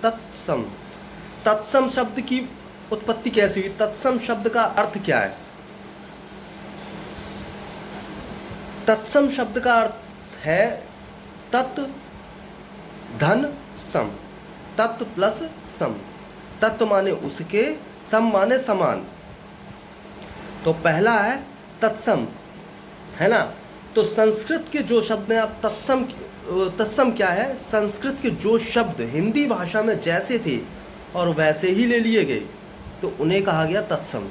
तत्सम। तत्सम शब्द की उत्पत्ति कैसी हुई? तत्सम शब्द का अर्थ क्या है? तत्सम शब्द का अर्थ है तत् धन सम। तत् प्लस सम। तत्व माने उसके, सम माने समान। तो पहला है तत्सम, है ना। तो संस्कृत के जो शब्द हैं, अब तत्सम क्या है? संस्कृत के जो शब्द हिंदी भाषा में जैसे थे और वैसे ही ले लिए गए तो उन्हें कहा गया तत्सम,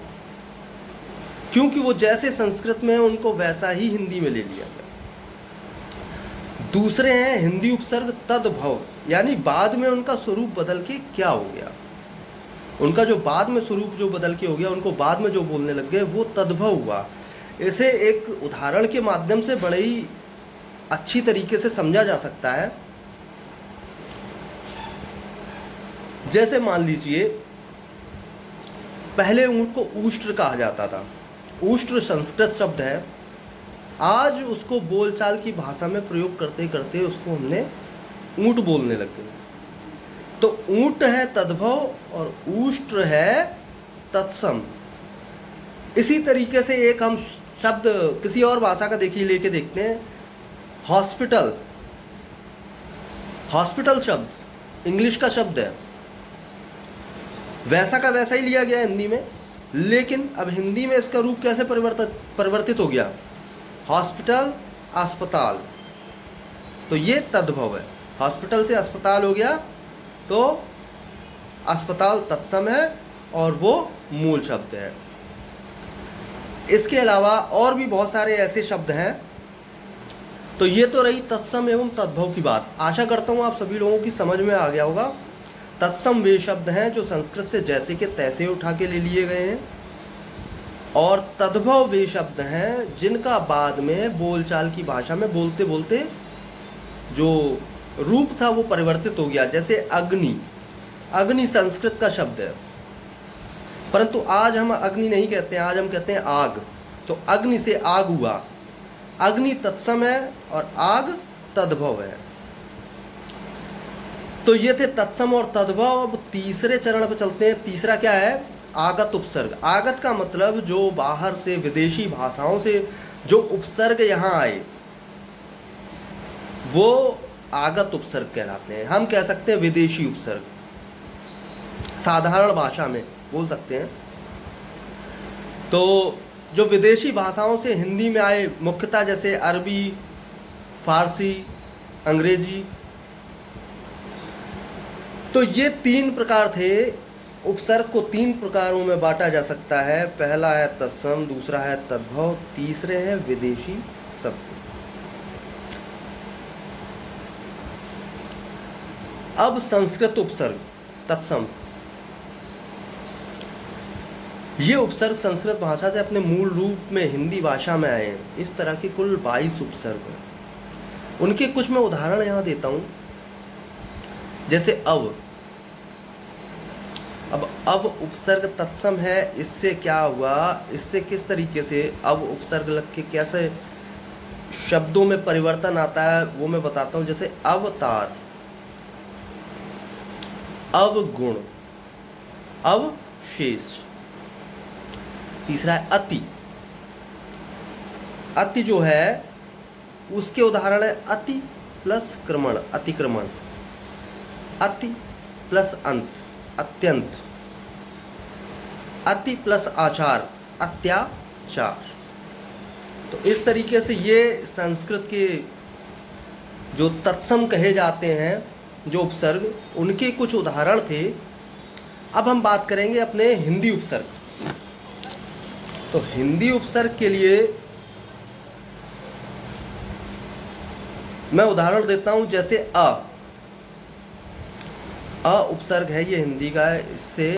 क्योंकि वो जैसे संस्कृत में है उनको वैसा ही हिंदी में ले लिया गया। दूसरे हैं हिंदी उपसर्ग तद्भव, यानी बाद में उनका स्वरूप बदल के क्या हो गया, उनका जो बाद में स्वरूप जो बदल के हो गया, उनको बाद में जो बोलने लग गए वो तद्भव हुआ। इसे एक उदाहरण के माध्यम से बड़े ही अच्छी तरीके से समझा जा सकता है। जैसे मान लीजिए पहले ऊंट को ऊष्ट्र कहा जाता था। ऊष्ट्र संस्कृत शब्द है, आज उसको बोलचाल की भाषा में प्रयोग करते करते उसको हमने ऊंट बोलने लग गए। तो ऊंट है तद्भव और ऊष्ट्र है तत्सम। इसी तरीके से एक हम शब्द किसी और भाषा का देखिए लेके देखते हैं, हॉस्पिटल। हॉस्पिटल शब्द इंग्लिश का शब्द है, वैसा का वैसा ही लिया गया हिंदी में, लेकिन अब हिंदी में इसका रूप कैसे परिवर्तित हो गया? हॉस्पिटल अस्पताल, तो ये तद्भव है। हॉस्पिटल से अस्पताल हो गया तो अस्पताल तत्सम है और वो मूल शब्द है। इसके अलावा और भी बहुत सारे ऐसे शब्द हैं। तो ये तो रही तत्सम एवं तद्भव की बात। आशा करता हूँ आप सभी लोगों की समझ में आ गया होगा। तत्सम वे शब्द हैं जो संस्कृत से जैसे के तैसे उठा के ले लिए गए हैं, और तद्भव वे शब्द हैं जिनका बाद में बोलचाल की भाषा में बोलते बोलते जो रूप था वो परिवर्तित हो गया। जैसे अग्नि, अग्नि संस्कृत का शब्द है, परंतु आज हम अग्नि नहीं कहते हैं, आज हम कहते हैं आग। तो अग्नि से आग हुआ, अग्नि तत्सम है और आग तद्भव है। तो ये थे तत्सम और तद्भव। अब तीसरे चरण पर चलते हैं। तीसरा क्या है? आगत उपसर्ग। आगत का मतलब जो बाहर से विदेशी भाषाओं से जो उपसर्ग यहाँ आए वो आगत उपसर्ग कहलाते हैं। हम कह सकते हैं विदेशी उपसर्ग, साधारण भाषा में बोल सकते हैं। तो जो विदेशी भाषाओं से हिंदी में आए, मुख्यतः जैसे अरबी, फारसी, अंग्रेजी, तो ये तीन प्रकार थे। उपसर्ग को तीन प्रकारों में बांटा जा सकता है। पहला है तत्सम, दूसरा है तद्भव, तीसरे है विदेशी शब्द। अब संस्कृत उपसर्ग तत्सम, ये उपसर्ग संस्कृत भाषा से अपने मूल रूप में हिंदी भाषा में आए हैं। इस तरह के कुल 22 उपसर्ग हैं। उनके कुछ मैं उदाहरण यहाँ देता हूँ। जैसे अब उपसर्ग तत्सम है, इससे क्या हुआ, इससे किस तरीके से अब उपसर्ग लग के कैसे शब्दों में परिवर्तन आता है वो मैं बताता हूँ। जैसे अवतार, अवगुण, अवशेष। तीसरा है अति। अति जो है उसके उदाहरण है अति प्लस क्रमण, अतिक्रमण। अति प्लस अंत, अत्यंत। अति प्लस आचार, अत्याचार। तो इस तरीके से ये संस्कृत के जो तत्सम कहे जाते हैं जो उपसर्ग, उनके कुछ उदाहरण थे। अब हम बात करेंगे अपने हिंदी उपसर्ग। तो हिंदी उपसर्ग के लिए मैं उदाहरण देता हूं। जैसे अ उपसर्ग है, ये हिंदी का है। इससे